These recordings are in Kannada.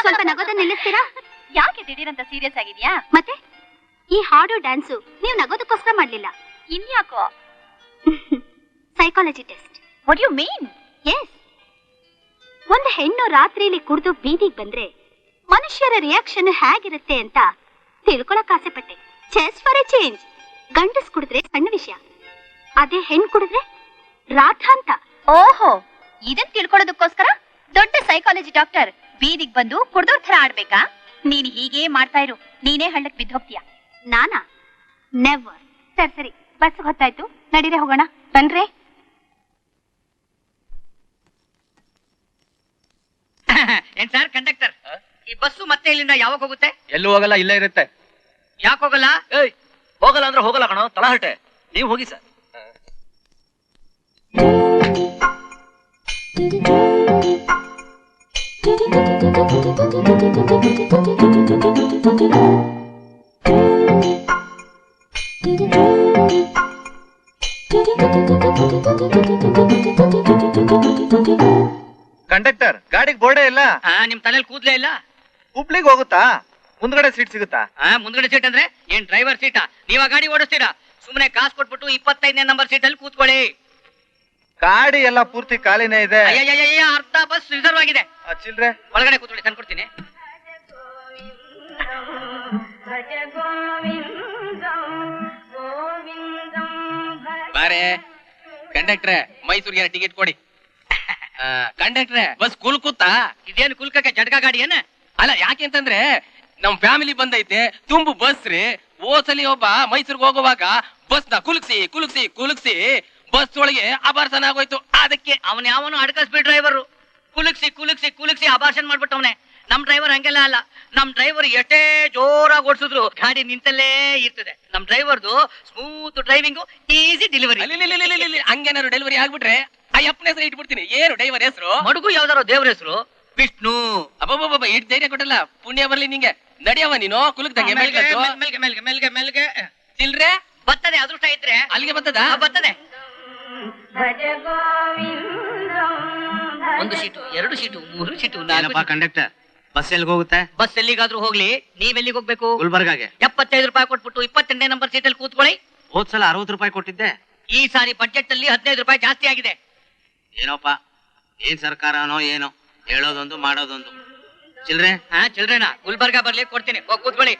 ಸ್ವಲ್ಪ ನಗೋದ ನಿಲ್ಲಿಸ್ತೀರಾ? ಯಾಕೆ ದಿಢೀರಂತ ಸೀರಿಯಸ್ ಆಗಿದ್ಯಾ? ಮತ್ತೆ ಈ ಹಾಡು ಡ್ಯಾನ್ಸು ನೀವು ನಗೋದಕ್ಕೋಸ್ಕರ ಮಾಡ್ಲಿಲ್ಲ. ಇನ್ಯಾಕೋ? Psychology test. What you mean? Yes, ಒಂದು ಹೆಣ್ಣು ರಾತ್ರಿಯಲ್ಲಿ ಕುಡಿದು ಬೀದಿಗೆ ಬಂದ್ರೆ ಮನುಷ್ಯರ ರಿಯಾಕ್ಷನ್ ಹೇಗಿರುತ್ತೆ ಅಂತ ತಿಳ್ಕೊಳಕ್ ಆಸೆ ಪಟ್ಟೆ. Just for a change. ಗಂಡಸ್ ಕುಡಿದ್ರೆ ಸಣ್ಣ ವಿಷಯ, ಅದೇ ಹೆಣ್ ಕುಡಿದ್ರೆ ರಾಧಾಂತ. ಓಹೋ, ಇದನ್ ತಿಳ್ಕೊಳ್ಳೋದಕ್ಕೋಸ್ಕರ ದೊಡ್ಡ ಸೈಕಾಲಜಿ ಡಾಕ್ಟರ್ ಬೀದಿಗೆ ಬಂದು ಕುಡ್ದೋರ್ ತರ ಆಡ್ಬೇಕಾ? ನೀನ್ ಹೀಗೆ ಮಾಡ್ತಾ ಇರು, ನೀನೇ ಹಳ್ಳಕ್ ಬಿದ್ದು ಹೋಗ್ತೀಯ. ನಾನಾ? ನೆವರ್. ಸರಿ ಸರಿ, ಬಸ್ ಹೊತ್ತಾಯ್ತು, ನಡೀರೆ ಹೋಗೋಣ. ಬನ್ರಿ. ಏನ್ ಸರ್ ಕಂಡಕ್ಟರ್, ಈ ಬಸ್ಸು ಮತ್ತೆ ಇಲ್ಲಿಂದ ಯಾವಾಗ ಹೋಗುತ್ತೆ? ಎಲ್ಲೂ ಹೋಗಲ್ಲ, ಇಲ್ಲೇ ಇರುತ್ತೆ. ಯಾಕೆ ಹೋಗಲ್ಲ? ಏಯ್, ಹೋಗಲ್ಲ ಅಂದ್ರೆ ಹೋಗಲ್ಲ ಕಣೋ, ತಳಹಟೆ. ನೀವು ಹೋಗಿ ಸರ್. ಕಂಡಕ್ಟರ್, ಗಾಡಿಗೆ ಬೋರ್ಡೇ ಇಲ್ಲ. ನಿಮ್ ತಲೆಯಲ್ಲಿ ಕೂದ್ಲೇ ಇಲ್ಲ. ಹುಬ್ಳಿಗೆ ಹೋಗುತ್ತಾ? ಮುಂದ್ಗಡೆ ಸೀಟ್ ಸಿಗುತ್ತಾ? ಮುಂದ್ಗಡೆ ಸೀಟ್ ಅಂದ್ರೆ ಏನ್ ಡ್ರೈವರ್ ಸೀಟಾ? ನೀವ ಗಾಡಿ ಓಡಿಸ್ತೀರಾ? ಸುಮ್ಮನೆ ಕಾಸು ಕೊಟ್ಬಿಟ್ಟು 25ನೇ ನಂಬರ್ ಸೀಟ್ ಅಲ್ಲಿ ಕೂತ್ಕೊಳ್ಳಿ. ಗಾಡಿ ಎಲ್ಲ ಪೂರ್ತಿ ಖಾಲಿನೇ ಇದೆ. ಅರ್ಧ ಬಸ್ ರಿಸರ್ವ್ ಆಗಿದೆ. ಚಿಲ್ರೆ ಒಳಗಡೆ ಕೂತ್ಕೊಳ್ಳಿ, ತಂದ್ಕೊಡ್ತೀನಿ. ಬಾರೆ ಕಂಡಕ್ಟ್ರೆ, ಮೈಸೂರಿಗೆ ಟಿಕೆಟ್ ಕೊಡಿ. ಕಂಡಕ್ಟ್ರೆ, ಬಸ್ ಕುಲ್ಕುತ್ತಾ? ಇದೇನು ಕುಲ್ಕಕ್ಕೆ ಜಡ್ಗ ಗಾಡಿ ಏನ? ಅಲ್ಲ, ಯಾಕೆಂತಂದ್ರೆ ನಮ್ ಫ್ಯಾಮಿಲಿ ಬಂದೈತೆ, ತುಂಬು ಬಸ್ ರೀ. ಓಸಲಿ ಒಬ್ಬ ಮೈಸೂರಿಗೆ ಹೋಗುವಾಗ ಬಸ್ ನ ಕುಲುಕ್ಸಿ ಬಸ್ ಒಳಗೆ ಅಪಾರ್ಸನ ಆಗೋಯ್ತು. ಅದಕ್ಕೆ ಅವನ್ ಯಾವನು ಅಡ್ಕಸ್ಬಿ ಡ್ರೈವರ್ ಕುಲುಕ್ಸಿ ಅಭಾಷಣ ಮಾಡ್ಬಿಟ್ಟವನೆ. ನಮ್ ಡ್ರೈವರ್ ಹಂಗೆಲ್ಲ ಅಲ್ಲ. ನಮ್ ಡ್ರೈವರ್ ಎಷ್ಟೇ ಜೋರಾಗಿ ಓಡಿಸಿದ್ರು ಗಾಡಿ ನಿಂತಲ್ಲೇ ಇರ್ತದೆ. ನಮ್ ಡ್ರೈವರ್ದು ಸ್ಮೂತ್ ಡ್ರೈವಿಂಗು, ಈಸಿ ಡೆಲಿವರಿ. ಹಂಗೇನಾದ್ರು ಡೆಲಿವರಿ ಆಗ್ಬಿಟ್ರೆ ಅಯ್ಯಪ್ಪನ ಹೆಸರು ಇಟ್ಬಿಡ್ತೀನಿ. ಏನು ಡ್ರೈವರ್ ಹೆಸರು? ಮಡುಗು ಯಾವ್ದಾರೋ ದೇವ್ರ ಹೆಸರು, ವಿಷ್ಣು. ಅಬ್ಬಬ್ಬಬ್ಬ, ಇಟ್ ಧೈರ್ಯ ಕೊಟ್ಟಲ್ಲ, ಪುಣ್ಯ ಬರ್ಲಿ ನಿಂಗೆ. ನಡಿಯವ ನೀನು ಕುಲುಕ್ದಂಗೆ. ಮೆಲ್ಗೆ ಚಿಲ್ರೆ ಬರ್ತದೆ, ಅದೃಷ್ಟ ಇದ್ರೆ ಅಲ್ಲಿಗೆ ಬರ್ತದ? ಬರ್ತದೆ. ಒಂದು seat, 2 seat, 3 seat, 4 conductor, bus ಎಲ್ಲಿಗೆ ಹೋಗುತ್ತೆ? ಬಸ್ ಎಲ್ಲಿಗಾದ್ರೂ ಹೋಗ್ಲಿ, ನೀವೆಲ್ಲಿಗೆ ಹೋಗ್ಬೇಕು? ಗುಲ್ಬರ್ಗಾಗೆ. 75 ರೂಪಾಯಿ ಕೊಟ್ಬಿಟ್ಟು 28ನೇ ನಂಬರ್ ಸೀಟಲ್ಲಿ ಕೂತ್ಕೊಳ್ಳಿ. ಹೋದ್ಸಲ 60 ರೂಪಾಯಿ ಕೊಟ್ಟಿದ್ದೆ. ಈ ಸಾರಿ ಬಜೆಟ್ ಅಲ್ಲಿ 15 ರೂಪಾಯಿ ಜಾಸ್ತಿ ಆಗಿದೆ. ಏನೋಪ್ಪ, ಏನ್ ಸರ್ಕಾರನೋ ಏನೋ, ಹೇಳೋದೊಂದು ಮಾಡೋದೊಂದು. ಚಿಲ್ರೆ ಚಿಲ್ಡ್ರನಾ? ಗುಲ್ಬರ್ಗಾ ಬರ್ಲಿ, ಕೊಡ್ತೀನಿ, ಹೋಗಿ ಕೂತ್ಕೊಳ್ಳಿ.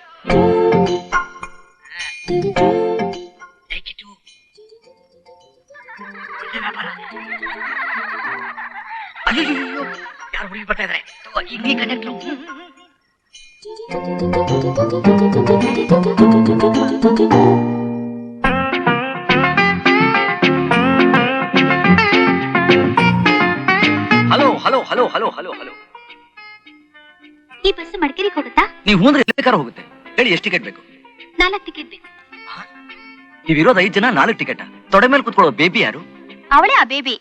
ಯಾರು ಹುಡುಗಿ ಬರ್ತಾ ಇದಾರೆ? ಇಲ್ಲಿ ಕಂಡಕ್ಟ್ರು. ಹಲೋ. ಈ ಬಸ್ ಮಡಿಕೇರಿಗೆ ಹೋಗುತ್ತಾ? ನೀವು ಅಂದ್ರೆ ಎಲ್ಲಿ ಬೇಕಾದ್ರೂ ಹೋಗುತ್ತೆ. ಹೇಳಿ, ಎಷ್ಟು ಟಿಕೆಟ್ ಬೇಕು? 4 ಟಿಕೆಟ್ ಬೇಕು. ನೀವಿರೋದು 5 ಜನ, 4 ಟಿಕೆಟ್. ತೊಡೆ ಮೇಲೆ ಕುತ್ಕೊಳ್ಳೋ ಬೇಬಿ ಯಾರು? ಅವಳೇ ಆ ಬೇಬಿ.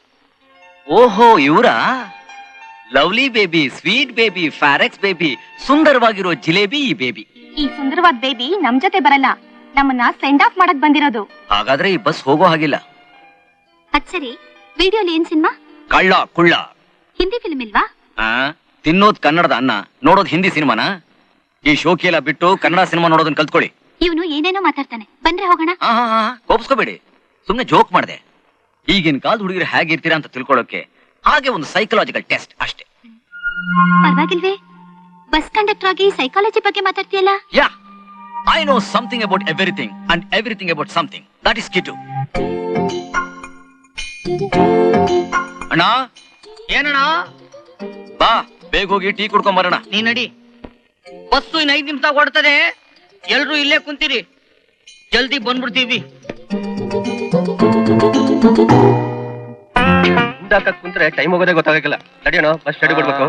ಓಹೋ, ಇವರಾ? Lovely baby, sweet baby, Farex baby, ಸುಂದರವಾಗಿರೋ ಜಿಲೇಬಿ ಈ ಬೇಬಿ. ಈ ಸುಂದರವಾದ ಬೇಬಿ ನಮ್ ಜೊತೆ ಬರಲ್ಲ, ನಮ್ಮನ್ನ ಸೆಂಡ್ ಆಫ್ ಮಾಡಕ್ ಬಂದಿರೋದು. ಹಾಗಾದ್ರೆ ಈ ಬಸ್ ಹೋಗೋ ಹಾಗಿಲ್ಲ. ಅದ್ ಸರಿ, ವಿಡಿಯೋಲಿ ಏನ್ ಸಿನಿಮಾ? ಕಳ್ಳ ಕುಳ್ಳ. ಹಿಂದಿ ಫಿಲ್ಮ್ ಇಲ್ವಾ? ತಿನ್ನೋದ್ ಕನ್ನಡದ ಅನ್ನ, ನೋಡೋದ್ ಹಿಂದಿ ಸಿನಿಮಾನ? ಈ ಶೋಕಿ ಎಲ್ಲ ಬಿಟ್ಟು ಕನ್ನಡ ಸಿನಿಮಾ ನೋಡೋದನ್ನ ಕಲ್ತ್ಕೊಳ್ಳಿ. ಇವನು ಏನೇನೋ ಮಾತಾಡ್ತಾನೆ, ಬಂದ್ರೆ ಹೋಗೋಣ. ಕೋಪಿಸ್ಕೋಬೇಡಿ, ಸುಮ್ನೆ ಜೋಕ್ ಮಾಡ್ದೆ. ಈಗಿನ ಕಾಲದ ಹುಡುಗಿರು ಹೇಗಿರ್ತೀರಾ ಅಂತ ತಿಳ್ಕೊಳ್ಳೋಕೆ ಹಾಗೆ ಒಂದು ಸೈಕಲಾಜಿಕಲ್ ಟೆಸ್ಟ್ ಅಷ್ಟೇ. ಪರವಾಗಿಲ್ವೇ? ಬಸ್ ಕಂಡಕ್ಟರ್ ಆಗಿ ಸೈಕಾಲಜಿ ಬಗ್ಗೆ ಮಾತಾಡ್ತೀಯಲ್ಲ? Yeah, I know something about everything and everything about something. That is Kittu. ಅಣ್ಣ. ಏನಣ್ಣ? ಬಾ, ಬೇಗ ಹೋಗಿ ಟೀ ಕುಡ್ಕೊಂಡ್ ಬರೋಣ. ನೀ ನಡಿ, ಬಸ್ಸು ಇನ್ನು 5 ನಿಮಿಷ ಓಡ್ತದೆ. ಎಲ್ರು ಇಲ್ಲೇ ಕುಂತೀರಿ, ಜಲ್ದಿ ಬಂದ್ಬಿಡ್ತೀವಿ. ಕುಂತ್ರೆ ಟೈಮ್ ಹೋಗೋದೇ ಗೊತ್ತಾಗಲ್ಲ. ನಡಿಯೋಣ, ಬಸ್ ಸ್ಟಡಿ ಕೊಡ್ಬೇಕು.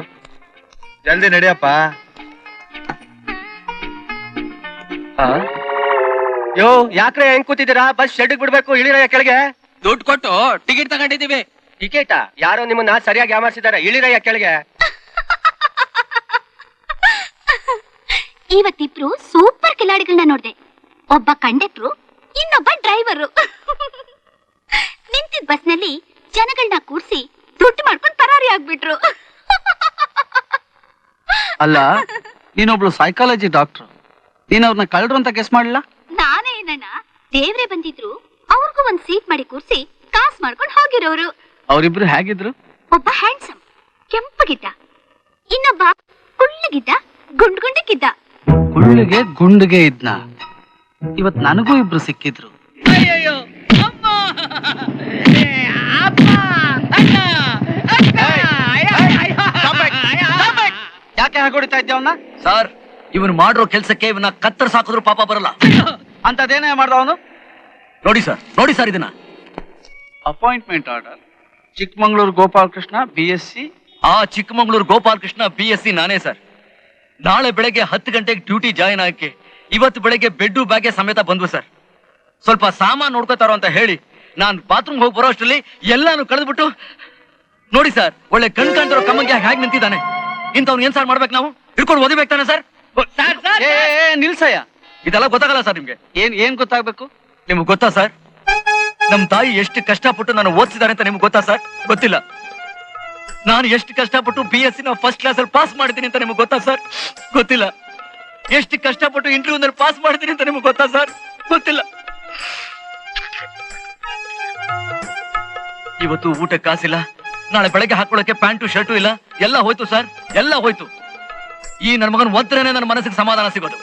ಜಲ್ದಿ ನಡಿಯಪ್ಪ. ಯೋ, ಯಾಕ್ರೆ ಹೆಂಗ್ ಕೂತಿದ್ದೀರಾ? ಬಸ್ ಶೆಡ್ಗೆ ಬಿಡ್ಬೇಕು, ಇಳಿರಯ್ಯ ಕೆಳಗೆ. ದುಡ್ಡು ಕೊಟ್ಟು ಟಿಕೆಟ್ ತಗೊಂಡಿದ್ದೀವಿ. ಟಿಕೆಟಾ? ಯಾರೋ ನಿಮ್ಮನ್ನ ಸರಿಯಾಗಿ ಯಾಮಾರಿಸಿದ್ದಾರೆ, ಇಳಿರಯ್ಯ ಕೆಳಗೆ. ಇವತ್ತಿಬ್ರು ಸೂಪರ್ ಕಿಲಾಡಿಗಳನ್ನ ನೋಡ್ದೆ. ಒಬ್ಬ ಕಂಡಕ್ಟ್ರು, ಇನ್ನೊಬ್ಬ ಡ್ರೈವರು. ನಿಂತಿದ್ ಬಸ್ನಲ್ಲಿ ಜನಗಳನ್ನ ಕೂರ್ಸಿ ದುಡ್ಡು ಮಾಡ್ಕೊಂಡು ಪರಾರಿ ಆಗ್ಬಿಟ್ರು. ಅಲ್ಲ, ನೀನೊಬ್ಳು ಸೈಕಾಲಜಿ ಡಾಕ್ಟರ್, ನೀನ್ ಅವ್ರನ್ನ ಕಳ್ರು ಅಂತ ಗೆಸ್ ಮಾಡ್ಲಿಲ್ಲ? ನಾನೇನಣ್ಣ, ದೇವ್ರೆ ಬಂದಿದ್ರು ಅವ್ರಿಗೂ ಒಂದ್ ಸೀಟ್ ಮಾಡಿ ಕೂರ್ಸಿ ಕಾಸ್ ಮಾಡ್ಕೊಂಡು ಹೋಗಿರೋರು. ಅವರಿಬ್ರು ಹೇಗಿದ್ರು? ಒಬ್ಬ ಹ್ಯಾಂಡ್ಸಮ್ ಕೆಂಪಗಿದ್ದ, ಇನ್ನೊಬ್ಬ ಕುಳ್ಳಗಿದ್ದ, ಗುಂಡ್ಗುಂಡಕ್ಕಿದ್ದ. ಕುಳ್ಳಿಗೆ ಗುಂಡಿಗೆ ಇದ್ನ. ಇವತ್ ನನಗೂ ಇಬ್ರು ಸಿಕ್ಕಿದ್ರು. ಅಯ್ಯಯ್ಯೋ ಅಮ್ಮ ಏ, ಅಪ್ಪ ಅಣ್ಣ ಅಕ್ಕ ಯಾಕೆ ಹಾಗೊಡಿತಾ ಇದ್ದೆ ಅವನ್ನ? ಸರ್, ಇವನು ಮಾಡಿರೋ ಕೆಲ್ಸಕ್ಕೆ ಇವನ್ನ ಕತ್ತರ್ ಸಾಕಿದ್ರು ಪಾಪ ಬರಲ್ಲ. ಅಂತದೇನೇ ಮಾಡ್ದ ಅವನು? ನೋಡಿ ಸರ್ ಇದನ್ನ. Appointment order, Chikmagalur Gopalakrishna BSc. ಆ ಚಿಕ್ಕಮಂಗ್ಳೂರು ಗೋಪಾಲಕೃಷ್ಣ BSc ನಾನೇ ಸರ್. ನಾಳೆ ಬೆಳಗ್ಗೆ 10 ಗಂಟೆಗೆ ಡ್ಯೂಟಿ ಜಾಯಿನ್ ಆಗಕ್ಕೆ ಇವತ್ತು ಬೆಳಗ್ಗೆ ಬೆಡ್ಡು ಬ್ಯಾಗೆ ಸಮೇತ ಬಂದ್ವು ಸರ್. ಸ್ವಲ್ಪ ಸಾಮಾನು ನೋಡ್ಕೋತಾರೋ ಅಂತ ಹೇಳಿ ನಾನು ಬಾತ್ರೂಮ್ ಹೋಗಿ ಬರೋ ಅಷ್ಟರಲ್ಲಿ ಎಲ್ಲಾನು ಕಳೆದ್ಬಿಟ್ಟು ನೋಡಿ ಸರ್, ಒಳ್ಳೆ ಕಣ್ ಕಾಣ್ತಿರೋ ಕಮ್ಮಂಗೆ ಹೇಗೆ ನಿಂತಿದ್ದಾನೆ. ಇಂಥವ್ನು ಏನ್ ಸರ್ ಮಾಡ್ಬೇಕು? ನಾವು ಹಿಡ್ಕೊಂಡು ಓದಿಬೇಕು ತಾನೆ ಸರ್? ಸರ್ ನಿಲ್ಸಯ್ಯ, ಇದೆಲ್ಲ ಗೊತ್ತಾಗಲ್ಲ ಸರ್ ನಿಮ್ಗೆ. ಏನ್ ಗೊತ್ತಾಗ್ಬೇಕು? ನಿಮ್ಗೆ ಗೊತ್ತಾ ಸರ್, ನಮ್ ತಾಯಿ ಎಷ್ಟು ಕಷ್ಟಪಟ್ಟು ನಾನು ಓದಿಸಿದಾರೆ ಅಂತ ನಿಮ್ಗೆ ಗೊತ್ತಾ ಸರ್? ಗೊತ್ತಿಲ್ಲ. ನಾನು ಎಷ್ಟು ಕಷ್ಟಪಟ್ಟು BSc ಫಸ್ಟ್ ಕ್ಲಾಸ್ ಅಲ್ಲಿ ಪಾಸ್ ಮಾಡಿದ್ದೀನಿ ಅಂತ ನಿಮ್ಗೆ ಗೊತ್ತಾ ಸರ್? ಗೊತ್ತಿಲ್ಲ. ಎಷ್ಟು ಕಷ್ಟಪಟ್ಟು ಇಂಟರ್ವ್ಯೂನಲ್ಲಿ ಪಾಸ್ ಮಾಡಿದ್ದೀನಿ ಅಂತ ನಿಮ್ಗೆ ಗೊತ್ತಾ ಸರ್? ಗೊತ್ತಿಲ್ಲ. ಇವತ್ತು ಊಟ ಕಾಸಿಲ್ಲ, ನಾಳೆ ಬೆಳಗ್ಗೆ ಹಾಕೊಳ್ಳೋಕೆ ಪ್ಯಾಂಟು ಶರ್ಟು ಇಲ್ಲ, ಎಲ್ಲ ಹೋಯ್ತು ಸರ್, ಎಲ್ಲ ಹೋಯ್ತು. ಈ ನನ್ನ ಮಗನ ಒದ್ರೇನೆ ನನ್ನ ಮನಸ್ಸಿಗೆ ಸಮಾಧಾನ ಸಿಗೋದು.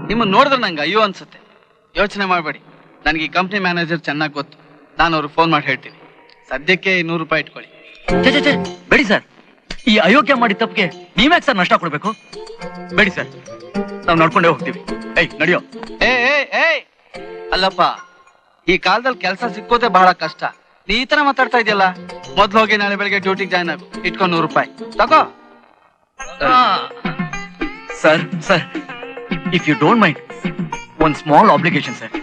ನಿಮ್ಮನ್ನ ನೋಡಿದ್ರೆ ನಂಗೆ ಅಯ್ಯೋ ಅನ್ಸುತ್ತೆ. ಯೋಚನೆ ಮಾಡ್ಬೇಡಿ, ನನಗೆ ಈ ಕಂಪ್ನಿ ಮ್ಯಾನೇಜರ್ ಚೆನ್ನಾಗಿ ಗೊತ್ತು. ನಾನು ಅವ್ರಿಗೆ ಫೋನ್ ಮಾಡಿ ಹೇಳ್ತೀನಿ. ಸದ್ಯಕ್ಕೆ 100 ರೂಪಾಯಿ ಇಟ್ಕೊಳ್ಳಿ. ಛೇ ಬೇಡಿ ಸರ್, ಈ ಅಯೋಗ್ಯ ಮಾಡಿ ತಪ್ಪಿಗೆ ನೀವ್ಯಾಕೆ ಸರ್ ನಷ್ಟ ಕೊಡ್ಬೇಕು? ಬೇಡಿ ಸರ್, ನಾವು ನಡ್ಕೊಂಡೇ ಹೋಗ್ತೀವಿ. ನಡಿಯೋ. ಅಲ್ಲಪ್ಪ, ಈ ಕಾಲದಲ್ಲಿ ಕೆಲಸ ಸಿಕ್ಕೋದೇ ಬಹಳ ಕಷ್ಟ. ನೀ ಈ ತರ ಮಾತಾಡ್ತಾ ಇದೆಯಲ್ಲ, ಮೊದ್ಲು ಹೋಗಿ ನಾಳೆ ಬೆಳಿಗ್ಗೆ ಡ್ಯೂಟಿಗೆ ಜಾಯ್ನ್ ಆಗು. ಇಟ್ಕೊಂಡು 100 ರೂಪಾಯಿ ತಗೋ. Sir if you don't mind, ಒಂದ್ ಸ್ಮಾಲ್ ಆಬ್ಲಿಗೇಷನ್ ಸರ್.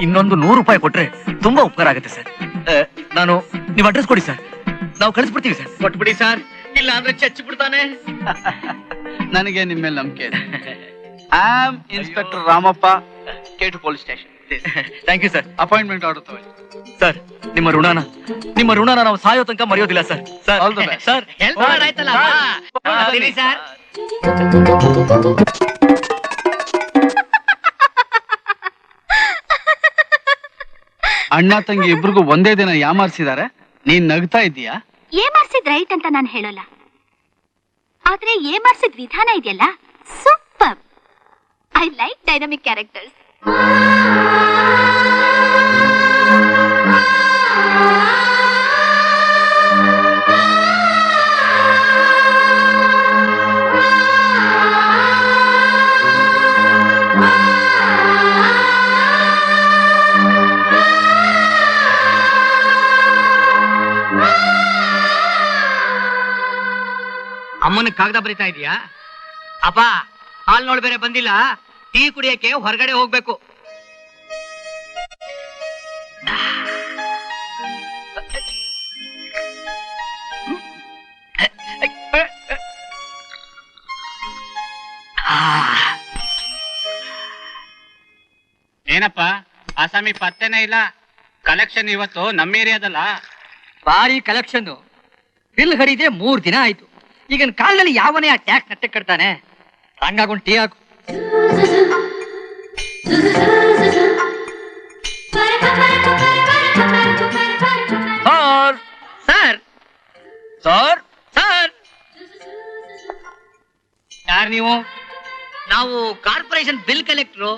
ಇನ್ನೊಂದು 100 ರೂಪಾಯಿ ಕೊಟ್ರೆ ತುಂಬಾ ಉಪಕಾರ ಆಗುತ್ತೆ ಸರ್. ನಾನು ನೀವು ಅಡ್ರೆಸ್ ಕೊಡಿ ಸರ್, ನಾವು ಕಳಿಸ್ಬಿಡ್ತೀವಿ ಸರ್. ಕೊಟ್ಬಿಡಿ ಸರ್, ಇಲ್ಲ ಅಂದ್ರೆ ಚಚ್ಚಿ ಬಿಡ್ತಾನೆ. ನನಗೆ ನಿಮ್ಮ ಮೇಲೆ ನಂಬಿಕೆ ಇದೆ. Am inspector Ramappa, K2 police station. Thank you sir. Appointment order ತಗೊಳ್ಳಿ. ಸರ್, ನಿಮ್ಮ ಋಣನ ನಾವು ಸಾಯೋ ತನಕ ಮರೆಯೋದಿಲ್ಲ sir. Sir All the best. Sir, help ಆಯ್ತಲ್ಲ ಸರ್. ಅಣ್ಣ ತಂಗಿ ಇಬ್ರಿಗೂ ಒಂದೇ ದಿನ ಯಾಮಾರಿಸಿದಾರೆ, ನೀನ್ ನಗ್ತಾ ಇದೀಯಾ? ಏಮಾರ್ಸಿದ್ ರೈಟ್ ಅಂತ ನಾನು ಹೇಳೋಲ್ಲ, ಆದ್ರೆ ಏಮಾರ್ಸಿದ್ ವಿಧಾನ ಇದೆಯಲ್ಲ, super. I like dynamic characters. ಅಮ್ಮನ ಕಾಗದ ಬರಿತಾ ಇದೀಯಾ? ಅಪ್ಪ, ಹಾಲ್ ನೋಡ್ ಬೇರೆ ಬಂದಿಲ್ಲ, ಟೀ ಕುಡಿಯಕ್ಕೆ ಹೊರಗಡೆ ಹೋಗ್ಬೇಕು. ಏನಪ್ಪ ಆಸಾಮಿ ಪತ್ತೆನೇ ಇಲ್ಲ. ಕಲೆಕ್ಷನ್ ಇವತ್ತು ನಮ್ಮ ಏರಿಯಾದಲ್ಲ. ಭಾರಿ ಕಲೆಕ್ಷನ್. ಬಿಲ್ ಹರಿದೆ 3 ದಿನ ಆಯ್ತು. ಈಗಿನ ಕಾಲದಲ್ಲಿ ಯಾವನೇ ಆ ಟ್ಯಾಕ್ಸ್ ನಟ್ಟೆ ಕಟ್ತಾನೆ? ಹಂಗಾಗೊಂಡು ಟೀ ಹಾಕು. ಸರ್ ಸರ್ ಸರ್, ಯಾರು ನೀವು? ನಾವು ಕಾರ್ಪೊರೇಷನ್ ಬಿಲ್ ಕಲೆಕ್ಟ್ರು.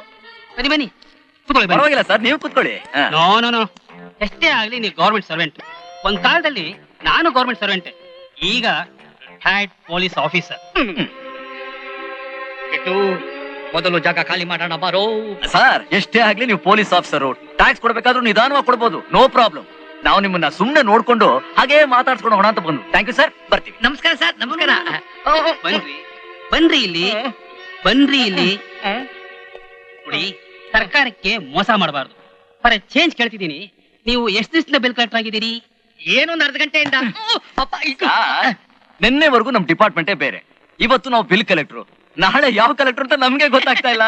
ಬನ್ನಿ ಬನ್ನಿ, ಕೂತ್ಕೊಳ್ಳಿ ಬನ್ನಿ. ಪರವಾಗಿಲ್ಲ ಸರ್, ನೀವು ಕೂತ್ಕೊಳ್ಳಿ. ನೋ ನೋ ನೋ, ಎಷ್ಟೇ ಆಗ್ಲಿ ನೀವು ಗೌರ್ಮೆಂಟ್ ಸರ್ವೆಂಟ್. ಒಂದ್ ಕಾಲದಲ್ಲಿ ನಾನು ಗೌರ್ಮೆಂಟ್ ಸರ್ವೆಂಟ್, ಈಗ ರಿಟೈರ್ಡ್ ಪೊಲೀಸ್ ಆಫೀಸರ್. ಇಟ್ಟು ಮೊದಲು ಜಾಗ ಖಾಲಿ ಮಾಡೋಣ ಬಾರೋ. ಸರ್, ಎಷ್ಟೇ ಆಗ್ಲಿ ನೀವು ಪೊಲೀಸ್ ಆಫೀಸರ್, ಟ್ಯಾಕ್ಸ್ ಕೊಡ್ಬೇಕಾದ್ರೂ ನಿಧಾನವಾಗಿ ಕೊಡ್ಬೋದು, ನೋ ಪ್ರಾಬ್ಲಮ್. ನಾವು ನಿಮ್ಮನ್ನ ಸುಮ್ನೆ ನೋಡ್ಕೊಂಡು ಹಾಗೆ ಮಾತಾಡ್ಸ್ಕೊಂಡು ಹೋಗೋಣ ಅಂತ ಬಂದು. ಥ್ಯಾಂಕ್ ಯು ಸರ್, ಬರ್ತೀವಿ. ನಮಸ್ಕಾರ ಸರ್, ನಮಸ್ಕಾರ. ಬನ್ರಿ ಬನ್ರಿ ಇಲ್ಲಿ, ಬನ್ರಿ ಇಲ್ಲಿ. ನೋಡಿ, ಸರ್ಕಾರಕ್ಕೆ ಮೋಸ ಮಾಡಬಾರ್ದು. ಫಾರ್ ಚೇಂಜ್ ಕೇಳ್ತಿದ್ದೀನಿ. ನೀವು ಎಷ್ಟು ದಿವಸದಿಂದ ಬಿಲ್ ಕಲೆಕ್ಟರ್ ಆಗಿದ್ದೀರಿ? ಏನೊಂದು ಅರ್ಧ ಗಂಟೆಯಿಂದ. ಅಪ್ಪ, ನಿನ್ನೆವರೆಗೂ ನಮ್ ಡಿಪಾರ್ಟ್ಮೆಂಟೇ ಬೇರೆ. ಇವತ್ತು ನಾವು ಬಿಲ್ ಕಲೆಕ್ಟರ್, ನಾಳೆ ಯಾವ ಕಲೆಕ್ಟರ್ ಅಂತ ನಮ್ಗೆ ಗೊತ್ತಾಗ್ತಾ ಇಲ್ಲ.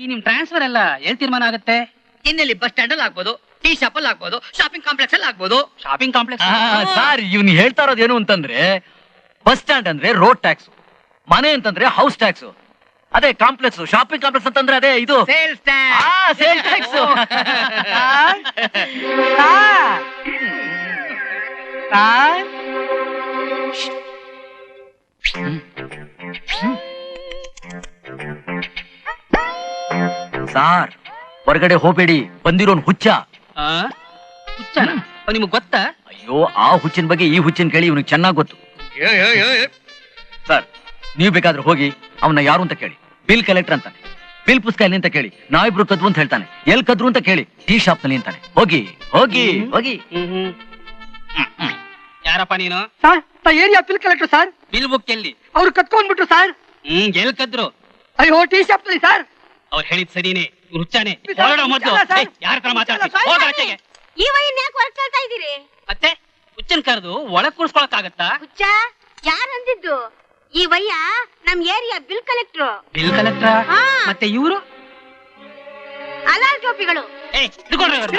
ಈ ನಿಮ್ ಟ್ರಾನ್ಸ್ಫರ್ ಎಲ್ಲ ಎಲ್ಲಿ ತೀರ್ಮಾನ ಆಗುತ್ತೆ? ಇನ್ನೆಲ್ಲಿ ಬಸ್ ಸ್ಟ್ಯಾಂಡ್ ಅಲ್ಲಿ ಆಗ್ಬೋದು, ಟೀ ಶಾಪ್ ಅಲ್ಲಿ ಆಗ್ಬೋದು, ಶಾಪಿಂಗ್ ಕಾಂಪ್ಲೆಕ್ಸ್ ಅಲ್ಲಿ ಆಗ್ಬೋದು. ಶಾಪಿಂಗ್ ಕಾಂಪ್ಲೆಕ್ಸ್ ಸರ್ ಇವ್ನು ಹೇಳ್ತಾ ಇರೋದು ಏನು ಅಂತಂದ್ರೆ ಬಸ್ ಸ್ಟ್ಯಾಂಡ್ ಅಂದ್ರೆ ರೋಡ್ ಟ್ಯಾಕ್ಸ್, ಮನೆ ಅಂತಂದ್ರೆ ಹೌಸ್ ಟ್ಯಾಕ್ಸ್, ಅದೇ ಕಾಂಪ್ಲೆಕ್ಸ್ ಶಾಪಿಂಗ್ ಕಾಂಪ್ಲೆಕ್ಸ್ ಅಂತಂದ್ರೆ ಅದೇ ಇದು sales tax. Sale tax. Sir ಹೊರಗಡೆ ಹೋಗ್ಬೇಡಿ, ಬಂದಿರೋನ್ ಹುಚ್ಚ. ಹುಚ್ಚನ ನಿಮಗ್ ಗೊತ್ತಾ? ಅಯ್ಯೋ ಆ ಹುಚ್ಚಿನ ಬಗ್ಗೆ ಈ ಹುಚ್ಚಿನ ಕೇಳಿ ಇವ್ನಿಗೆ ಚೆನ್ನಾಗ್ ಗೊತ್ತು. ಸರ್ ನೀವ್ ಬೇಕಾದ್ರೆ ಹೋಗಿ ಅವನ್ನ ಯಾರು ಅಂತ ಕೇಳಿ, ಬಿಲ್ ಕಲೆಕ್ಟರ್ ಅಂತಾನೆ. ಬಿಲ್ ಪುಸ್ತಕ ಎಲ್ಲಿ ಅಂತ ಕೇಳಿ, ನಾವಿಬ್ರು ಕದ್ವು ಅಂತ ಹೇಳ್ತಾನೆ. ಎಲ್ ಕದ್ರು ಅಂತ ಕೇಳಿ, ಟೀ ಶಾಪ್ ನಲ್ಲಿ ಅಂತಾನೆ. ಹೋಗಿ ಹೋಗಿ ಹೋಗಿ. ಯಾರಪ್ಪ ನೀನು? Area bill collector sir. Bill book ಎಲ್ಲಿ? ಅವ್ರು ಕತ್ಕೊಂಡ್ಬಿಟ್ರು ಸರ್. ಎಲ್ ಕದ್ರು? ಅಯ್ಯೋ ಟೀ ಶಾಪ್ ನಲ್ಲಿ ಸರ್. ಅವ್ರು ಹೇಳಿದ್ ಸರಿನೇ, ಇವ್ರು ಹುಚ್ಚಾನೆ. ಹೊರಡೋ ಮೊದ್ಲು ಯಾರ ತರ ಮಾತಾಡ್ತೀವಿ? ಹೋಗ ಆಚೆಗೆ. ಈ ವಯನ್ ಯಾಕೆ ಹೊರಗೆ ತಳ್ತಾ ಇದೀರಿ? ಮತ್ತೆ ಹುಚ್ಚನ್ ಕರೆದು ಒಳಗ್ ಕೂರ್ಸ್ಕೊಳಕ್ ಆಗತ್ತಾ? ಹುಚ್ಚ ಯಾರ್ ಅಂದಿದ್ದು? ಈ ವಯ್ಯ ನಮ್ area bill collector. Bill collector? ಹಾ. ಮತ್ತೆ ಇವರು ಅಲಾಲ್ ಟೋಪಿಗಳು. ಇಟ್ಕೊಳ್ರಿ ಅವ್ರನ್ನ.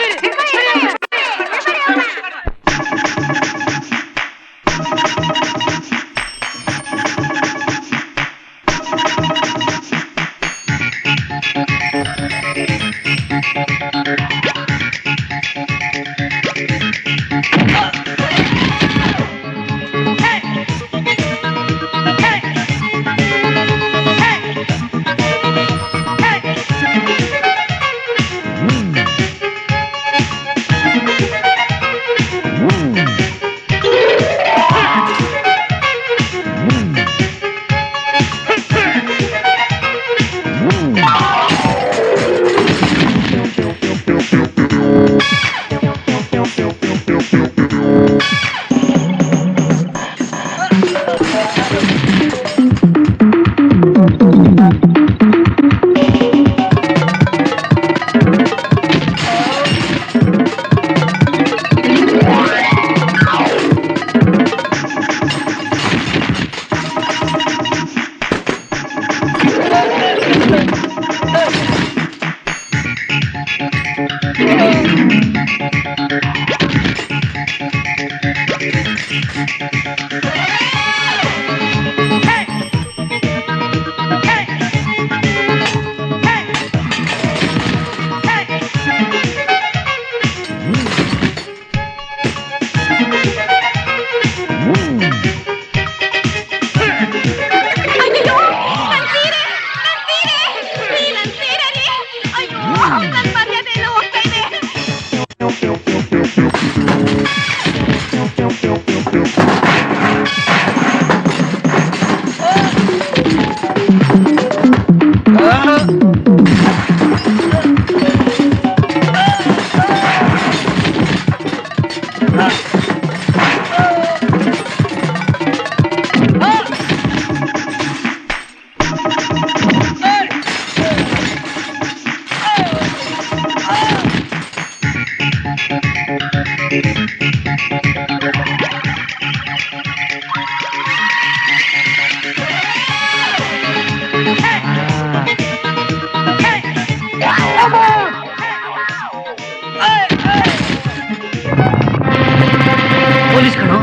ಪೊಲೀಸ್ ಕಣೋ.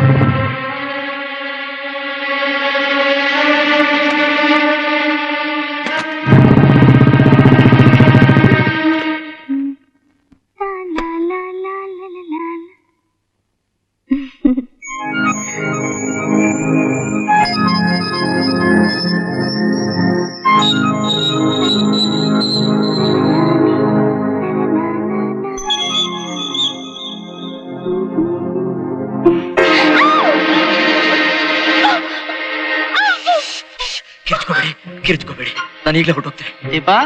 ಕಿರ್ಚ್ಕೋಬೇಡಿ, ನಾನು ಈಗಲೇ ಹೊರಟೋಗ್ತೇನೆ. ದೀಪಾ,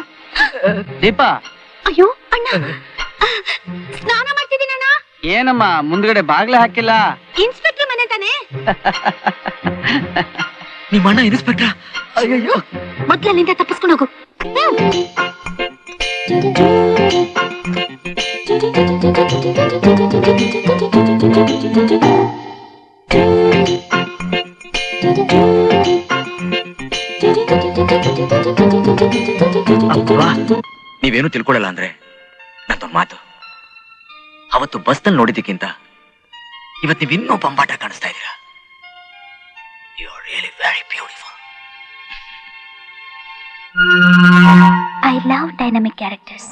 ದೀಪಾ. ಅಯ್ಯೋ ಅಣ್ಣ, ಸ್ನಾನ ಮಾಡ್ತಿದ್ದೀನಣ್ಣ. ಏನಮ್ಮ ಮುಂದ್ಗಡೆ ಬಾಗ್ಲ ಹಾಕಿಲ್ಲ? ಇನ್ಸ್ಪೆಕ್ಟರ್ ಮನೆ ತಾನೆ. ನಿಮ್ಮ ಅಣ್ಣ ಇನ್ಸ್ಪೆಕ್ಟ್ರಾ? ಅಯ್ಯಯ್ಯೋ, ಮೊದ್ಲು ಅಲ್ಲಿಂದ ತಪ್ಪಿಸ್ಕೊಂಡು ಹೋಗು. ಅಬ್ಬಾ, ನೀವೇನು ತಿಳ್ಕೊಳ್ಳಲ್ಲ ಅಂದ್ರೆ ನಂದೊಂದು ಮಾತು. ಅವತ್ತು ಬಸ್ನಲ್ಲಿ ನೋಡಿದ್ದಕ್ಕಿಂತ ಇವತ್ತು ನೀವು ಇನ್ನೂ ಬೊಂಬಾಟ ಕಾಣಿಸ್ತಾ ಇದ್ದೀರಾ. You are really very beautiful. I love dynamic characters.